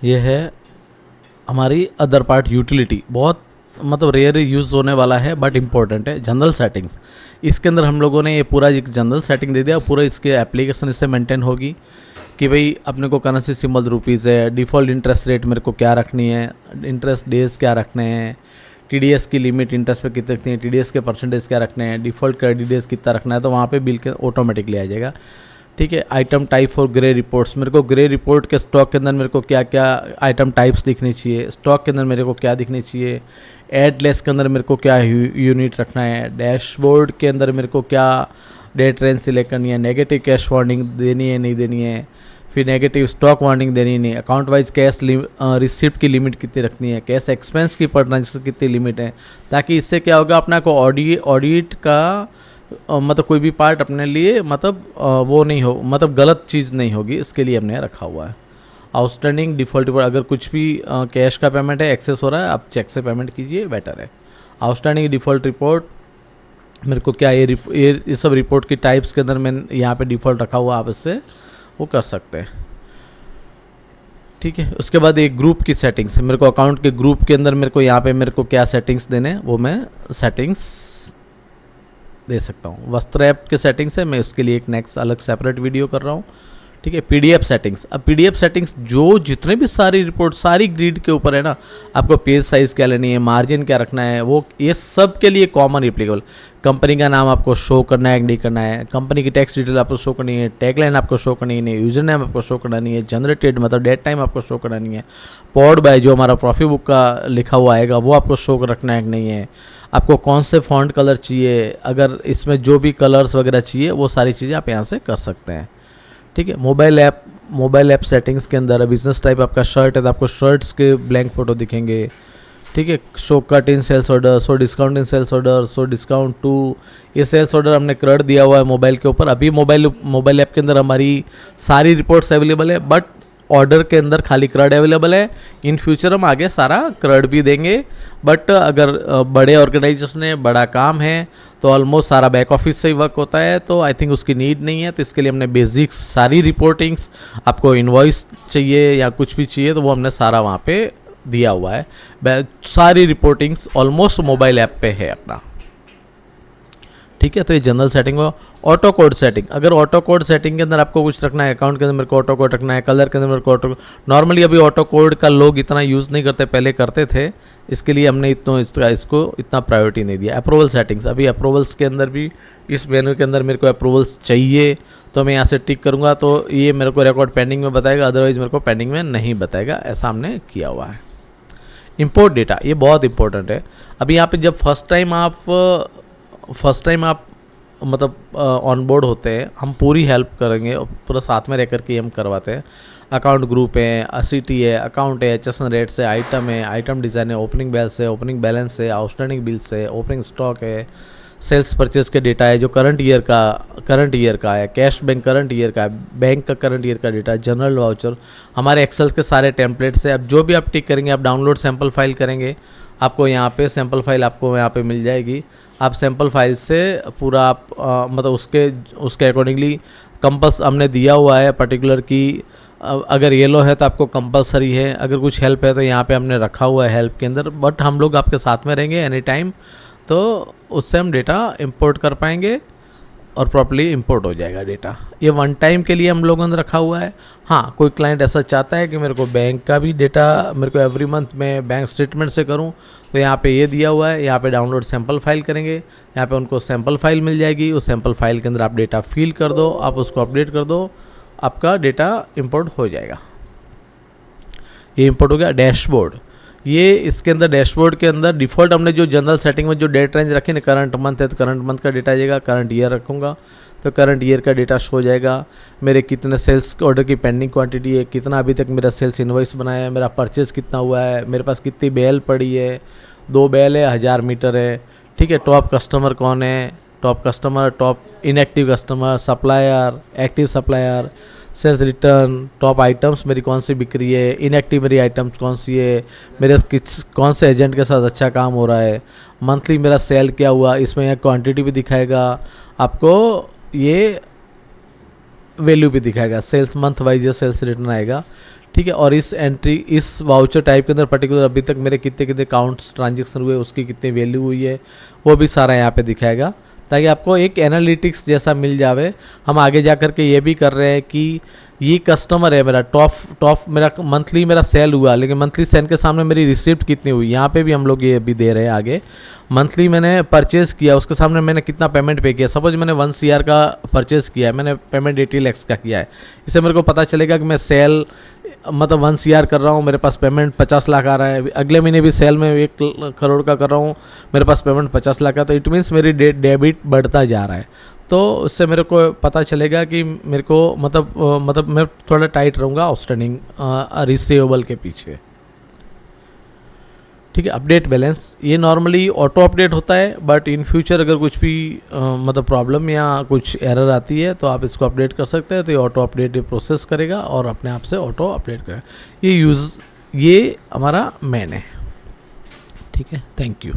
ये है हमारी अदर पार्ट यूटिलिटी, बहुत मतलब रेयर यूज़ होने वाला है बट इम्पोर्टेंट है। जनरल सेटिंग्स, इसके अंदर हम लोगों ने ये पूरा एक जनरल सेटिंग दे दिया, पूरा इसके एप्लीकेशन इससे मेंटेन होगी कि भाई अपने को करेंसी सिंबल रुपीज़ है, डिफ़ॉल्ट इंटरेस्ट रेट मेरे को क्या रखनी है, इंटरेस्ट डेज क्या रखने हैं, टीडीएस की लिमिट इंटरेस्ट पे कितनी रखनी है, टीडीएस के परसेंटेज क्या रखने हैं, डिफ़ॉल्ट क्रेडिट डेज कितना रखना है, तो वहाँ पे बिल के ऑटोमेटिकली आ जाएगा। ठीक है। Item type for grey reports, मेरे को ग्रे रिपोर्ट के स्टॉक के अंदर मेरे को क्या क्या आइटम टाइप्स दिखनी चाहिए, स्टॉक के अंदर मेरे को क्या दिखनी चाहिए, एड लेस के अंदर मेरे को क्या यूनिट रखना है, डैशबोर्ड के अंदर मेरे को क्या डेट रेंज सिलेक्ट करनी है, नेगेटिव कैश वार्निंग देनी है नहीं देनी है, फिर नेगेटिव स्टॉक वार्निंग देनी नहीं, अकाउंट वाइज कैश रिसिप्ट की लिमिट कितनी रखनी है, कैश एक्सपेंस की पर ट्रांजेक्शन कितनी लिमिट है, ताकि इससे क्या होगा अपना को ऑडिट का मतलब कोई भी पार्ट अपने लिए मतलब वो नहीं हो, मतलब गलत चीज़ नहीं होगी, इसके लिए हमने रखा हुआ है। आउटस्टैंडिंग डिफ़ॉल्ट रिपोर्ट, अगर कुछ भी कैश का पेमेंट है एक्सेस हो रहा है आप चेक से पेमेंट कीजिए, बेटर है। आउटस्टैंडिंग डिफ़ॉल्ट रिपोर्ट मेरे को क्या ये सब रिपोर्ट की टाइप्स के अंदर मैंने यहाँ पे डिफ़ॉल्ट रखा हुआ, आप इससे वो कर सकते हैं। ठीक है। उसके बाद एक ग्रुप की सेटिंग्स है, मेरे को अकाउंट के ग्रुप के अंदर मेरे को यहाँ पे मेरे को क्या सेटिंग्स देने हैं वो मैं सेटिंग्स दे सकता हूँ। वस्त्र ऐप के सेटिंग्स है, मैं इसके लिए एक नेक्स्ट अलग सेपरेट वीडियो कर रहा हूँ। ठीक है। पीडीएफ सेटिंग्स, अब पीडीएफ सेटिंग्स जो जितने भी सारी रिपोर्ट सारी ग्रिड के ऊपर है ना, आपको पेज साइज़ क्या लेनी है, मार्जिन क्या रखना है, वो ये सब के लिए कॉमन एप्लीकेबल। कंपनी का नाम आपको शो करना है नहीं करना है, कंपनी की टैक्स डिटेल आपको शो करनी है, टैगलाइन आपको शो करनी है, यूजर नेम आपको शो करना नहीं है, जनरेटेड मतलब डेट टाइम आपको शो करना नहीं है, पॉड बाय जो हमारा प्रॉफिट बुक का लिखा हुआ आएगा वो आपको शो रखना है कि नहीं है, आपको कौन से फॉन्ट कलर चाहिए, अगर इसमें जो भी कलर्स वगैरह चाहिए वो सारी चीज़ें आप यहाँ से कर सकते हैं। ठीक है। मोबाइल ऐप सेटिंग्स के अंदर बिजनेस टाइप आपका शर्ट है तो आपको शर्ट्स के ब्लैंक फ़ोटो दिखेंगे। ठीक है। Show cut in sales order, show discount in sales order, show discount two, ये सेल्स ऑर्डर हमने क्रेड दिया हुआ है मोबाइल के ऊपर। अभी मोबाइल ऐप के अंदर हमारी सारी रिपोर्ट्स अवेलेबल है बट ऑर्डर के अंदर खाली क्रेड अवेलेबल है। इन फ्यूचर हम आगे सारा क्रेड भी देंगे, बट अगर बड़े ऑर्गेनाइजेशन है, बड़ा काम है तो ऑलमोस्ट सारा बैक ऑफिस से ही वर्क होता है, तो आई थिंक उसकी नीड नहीं है। तो इसके लिए हमने बेसिक्स सारी रिपोर्टिंग्स, आपको इनवॉइस चाहिए या कुछ भी चाहिए तो वो हमने सारा वहाँ पे दिया हुआ है। सारी रिपोर्टिंग्स ऑलमोस्ट मोबाइल ऐप पे है अपना। ठीक है। तो ये जनरल सेटिंग हो। ऑटो कोड सेटिंग, अगर ऑटो कोड सेटिंग के अंदर आपको कुछ रखना है, अकाउंट के अंदर मेरे को ऑटो कोड रखना है, कलर के अंदर मेरे को ऑटो, नॉर्मली अभी ऑटो कोड का लोग इतना यूज़ नहीं करते, पहले करते थे, इसके लिए हमने इसको इतना प्रायोरिटी नहीं दिया। अप्रूवल सेटिंग्स, अभी अप्रूवल्स के अंदर भी इस मेनू के अंदर मेरे को अप्रूवल्स चाहिए तो मैं यहाँ से टिक करूँगा तो ये मेरे को रिकॉर्ड पेंडिंग में बताएगा, अदरवाइज मेरे को पेंडिंग में नहीं बताएगा, ऐसा हमने किया हुआ है। इंपोर्ट डेटा, ये बहुत इंपॉर्टेंट है। अभी यहाँ पे जब फर्स्ट टाइम आप मतलब ऑन बोर्ड होते हैं, हम पूरी हेल्प करेंगे, पूरा साथ में रह कर के हम करवाते हैं। अकाउंट ग्रुप है, असीटी है, अकाउंट है, एचएसएन रेट्स है, आइटम डिज़ाइन है, ओपनिंग बैलेंस है, आउटस्टैंडिंग बिल्स है, ओपनिंग स्टॉक है, सेल्स परचेज के डेटा है जो करंट ईयर का है, कैश बैंक करंट ईयर का है, बैंक का करंट ईयर का डेटा, जनरल वाउचर, हमारे एक्सेल के सारे टेम्पलेट्स है। अब जो भी आप टिक करेंगे, आप डाउनलोड सैम्पल फाइल करेंगे, आपको यहाँ पे सैम्पल फाइल आपको यहाँ पे मिल जाएगी। आप सैम्पल फाइल से पूरा आप मतलब उसके अकॉर्डिंगली कंपल्स हमने दिया हुआ है पर्टिकुलर की, अगर येलो है तो आपको कंपलसरी है, अगर कुछ हेल्प है तो यहाँ पे हमने रखा हुआ है हेल्प के अंदर, बट हम लोग आपके साथ में रहेंगे एनी टाइम, तो उससे हम डेटा इंपोर्ट कर पाएंगे और प्रॉपर्ली इंपोर्ट हो जाएगा डेटा। ये वन टाइम के लिए हम लोगों ने रखा हुआ है। हाँ, कोई क्लाइंट ऐसा चाहता है कि मेरे को बैंक का भी डेटा मेरे को एवरी मंथ में बैंक स्टेटमेंट से करूं, तो यहाँ पे ये दिया हुआ है, यहाँ पे डाउनलोड सैम्पल फाइल करेंगे, यहाँ पे उनको सैम्पल फाइल मिल जाएगी, उस सैम्पल फाइल के अंदर आप डेटा फिल कर दो, आप उसको अपडेट कर दो, आपका डेटा इंपोर्ट हो जाएगा। ये इंपोर्ट हो गया। डैशबोर्ड, ये इसके अंदर डैशबोर्ड के अंदर डिफ़ॉल्ट हमने जो जनरल सेटिंग में जो डेट रेंज रखी ना, करंट मंथ है तो करंट मंथ का डेटा आ जाएगा, करंट ईयर रखूँगा तो करंट ईयर का डेटा शो हो जाएगा, मेरे कितने सेल्स ऑर्डर की पेंडिंग क्वांटिटी है, कितना अभी तक मेरा सेल्स इनवॉइस बनाया है, मेरा परचेज़ कितना हुआ है, मेरे पास कितनी बेल पड़ी है, 2 बेल है, 1000 मीटर है। ठीक है। टॉप कस्टमर कौन है, top inactive customer, supplier, active supplier, sales return, top items मेरी कौन सी बिक रही है, इनएक्टिव मेरी आइटम्स कौन सी है, मेरे कौन से एजेंट के साथ अच्छा काम हो रहा है, मंथली मेरा सेल क्या हुआ, इसमें यह क्वांटिटी भी दिखाएगा आपको, ये वैल्यू भी दिखाएगा, सेल्स मंथ वाइज या सेल्स रिटर्न आएगा। ठीक है। और इस एंट्री, इस वाउचर टाइप के अंदर पर्टिकुलर अभी तक मेरे कितने कितने काउंट्स ट्रांजेक्शन हुए, उसकी कितनी वैल्यू हुई है, वो भी सारा यहाँ पे दिखाएगा, ताकि आपको एक एनालिटिक्स जैसा मिल जावे। हम आगे जा कर के ये भी कर रहे हैं कि ये कस्टमर है मेरा, टॉप मेरा मंथली मेरा सेल हुआ, लेकिन मंथली सेल के सामने मेरी रिसिप्ट कितनी हुई, यहाँ पे भी हम लोग ये अभी दे रहे हैं आगे। मंथली मैंने परचेस किया, उसके सामने मैंने कितना पेमेंट पे किया। सपोज मैंने 1 CR का परचेस किया है, मैंने पेमेंट 80 lakhs का किया है, इससे मेरे को पता चलेगा कि मैं सेल मतलब 1 CR कर रहा हूँ, मेरे पास पेमेंट 50 लाख आ रहा है। अगले महीने भी सेल में 1 करोड़ का कर रहा हूँ, मेरे पास पेमेंट 50 लाख का, तो इट मीन्स मेरी डेबिट बढ़ता जा रहा है। तो उससे मेरे को पता चलेगा कि मेरे को मतलब मैं थोड़ा टाइट रहूँगा आउटस्टैंडिंग रिसीवेबल के पीछे। ठीक है। अपडेट बैलेंस, ये नॉर्मली ऑटो अपडेट होता है, बट इन फ्यूचर अगर कुछ भी मतलब प्रॉब्लम या कुछ एरर आती है तो आप इसको अपडेट कर सकते हैं। तो ये ऑटो अपडेट प्रोसेस करेगा और अपने आप से ऑटो अपडेट करेगा। ये हमारा मेन है। ठीक है। Thank you.